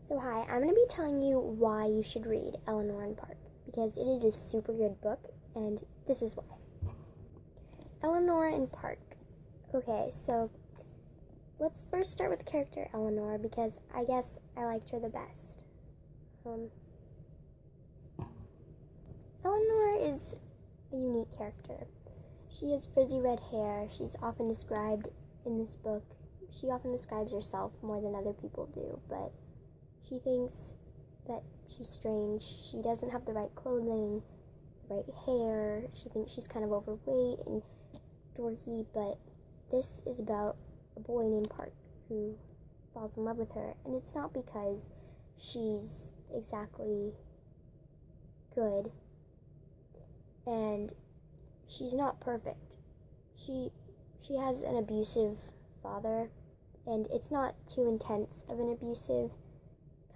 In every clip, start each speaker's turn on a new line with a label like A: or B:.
A: So hi, I'm going to be telling you why you should read Eleanor and Park, because it is a super good book, and this is why. Eleanor and Park. Okay, so let's first start with the character Eleanor, because I guess I liked her the best. Eleanor is a unique character. She has frizzy red hair. She's often described in this book. She often describes herself more than other people do, but she thinks that she's strange. She doesn't have the right clothing, the right hair. She thinks she's kind of overweight and dorky, but this is about a boy named Park who falls in love with her, and it's not because she's exactly good, and she's not perfect. She has an abusive father, and it's not too intense of an abusive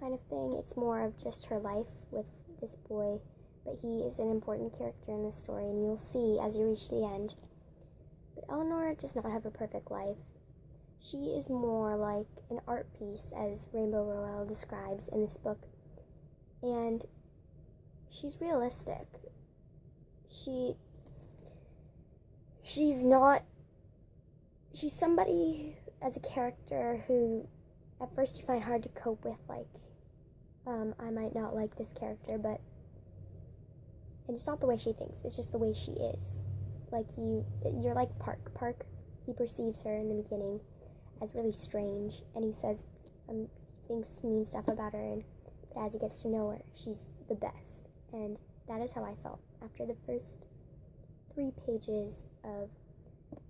A: kind of thing. It's more of just her life with this boy, but he is an important character in this story, and you'll see as you reach the end. But Eleanor does not have a perfect life. She is more like an art piece, as Rainbow Rowell describes in this book, and she's realistic. She's somebody as a character who at first you find hard to cope with, like, I might not like this character, but, and it's not the way she thinks, it's just the way she is. Like, you're like Park, he perceives her in the beginning as really strange, and he says, he thinks mean stuff about her, but as he gets to know her, she's the best, and that is how I felt after the first 3 pages of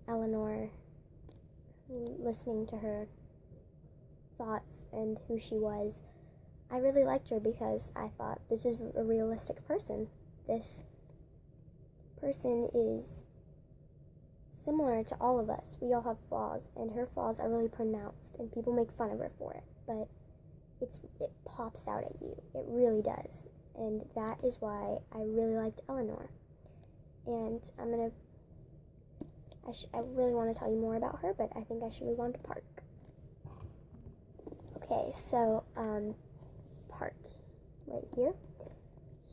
A: Eleanor, listening to her thoughts and who she was. I really liked her because I thought, this is a realistic person. This person is similar to all of us. We all have flaws, and her flaws are really pronounced, and people make fun of her for it, but it pops out at you. It really does, and that is why I really liked Eleanor. And I really want to tell you more about her, but I think I should move on to Park. Okay, so, Park, right here.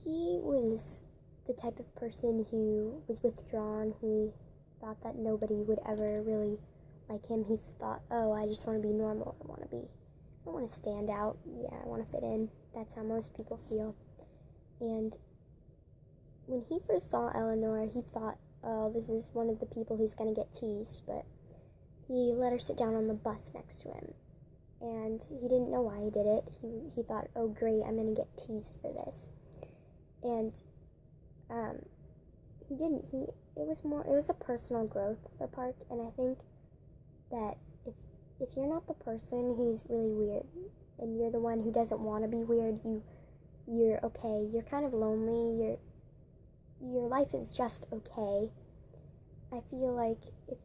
A: He was the type of person who was withdrawn. He thought that nobody would ever really like him. He thought, oh, I just want to be normal. I don't want to stand out. Yeah, I want to fit in. That's how most people feel. And when he first saw Eleanor, he thought, oh, this is one of the people who's going to get teased, but he let her sit down on the bus next to him, and he didn't know why he did it. He thought, oh, great, I'm going to get teased for this, and he didn't. It was a personal growth for Park, and I think that if you're not the person who's really weird, and you're the one who doesn't want to be weird, you're okay, you're kind of lonely, your life is just okay. I feel like if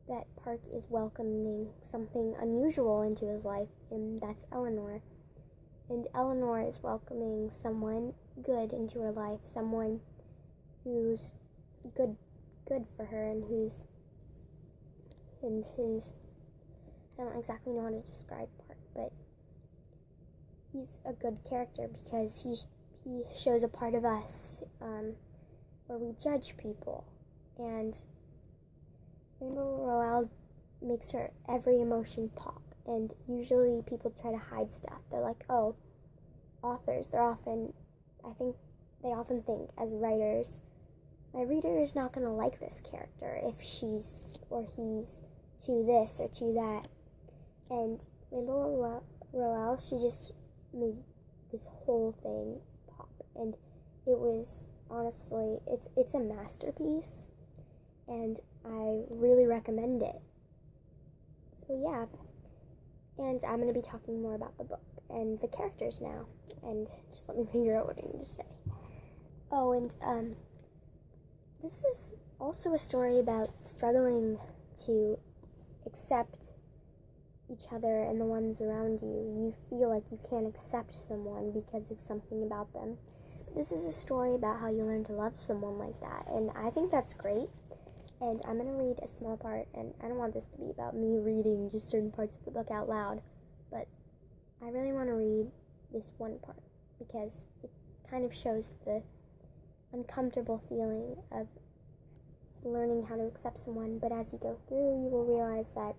A: that Park is welcoming something unusual into his life, and that's Eleanor. And Eleanor is welcoming someone good into her life, someone who's good for her, and who's I don't exactly know how to describe Park, but he's a good character because he shows a part of us, where we judge people, and Rainbow Rowell makes her every emotion pop, and usually people try to hide stuff. They're like, oh, authors, I think they often think as writers, my reader is not going to like this character if she's or he's to this or to that, and Rainbow Rowell, she just made this whole thing pop, and it was, honestly, it's a masterpiece, and I really recommend it. So yeah, and I'm going to be talking more about the book and the characters now, and just let me figure out what I need to say. Oh, and this is also a story about struggling to accept each other and the ones around you. You feel like you can't accept someone because of something about them. This is a story about how you learn to love someone like that, and I think that's great. And I'm going to read a small part, and I don't want this to be about me reading just certain parts of the book out loud, but I really want to read this one part, because it kind of shows the uncomfortable feeling of learning how to accept someone, but as you go through, you will realize that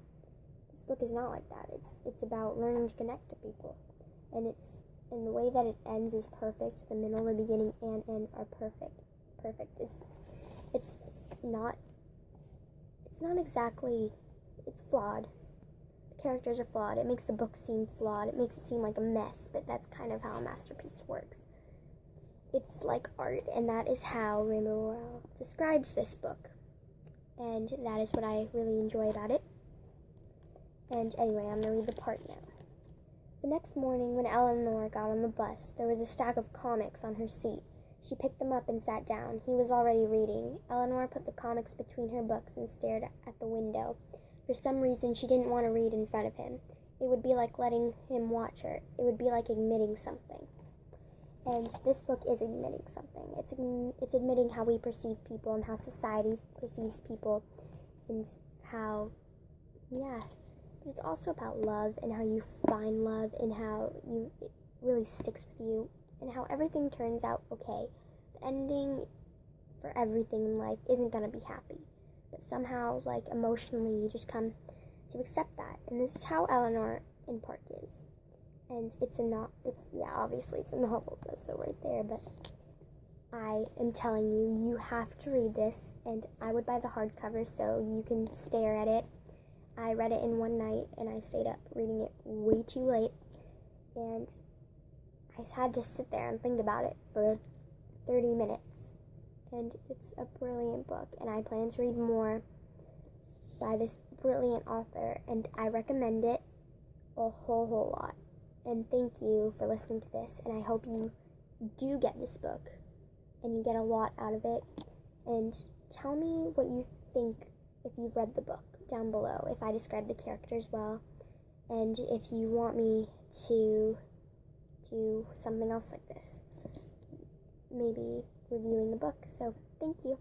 A: this book is not like that. It's about learning to connect to people, and the way that it ends is perfect. The middle, the beginning, and end are perfect. It's not exactly. It's flawed. The characters are flawed. It makes the book seem flawed. It makes it seem like a mess, but that's kind of how a masterpiece works. It's like art, and that is how Rainbow Rowell describes this book. And that is what I really enjoy about it. And anyway, I'm going to read the part now. The next morning, when Eleanor got on the bus, there was a stack of comics on her seat. She picked them up and sat down. He was already reading. Eleanor put the comics between her books and stared at the window. For some reason, she didn't want to read in front of him. It would be like letting him watch her. It would be like admitting something. And this book is admitting something. It's admitting how we perceive people and how society perceives people, and how, yeah. But it's also about love and how you find love and how it really sticks with you and how everything turns out okay. The ending for everything in life isn't going to be happy, but somehow, like, emotionally, you just come to accept that. And this is how Eleanor and Park is. And obviously it's a novel, says so right there, but I am telling you, you have to read this, and I would buy the hardcover so you can stare at it. I read it in one night, and I stayed up reading it way too late, and I had to sit there and think about it for 30 minutes, and it's a brilliant book, and I plan to read more by this brilliant author, and I recommend it a whole lot. And thank you for listening to this, and I hope you do get this book, and you get a lot out of it, and tell me what you think if you've read the book down below, if I describe the characters well, and if you want me to do something else like this, maybe reviewing the book. So thank you.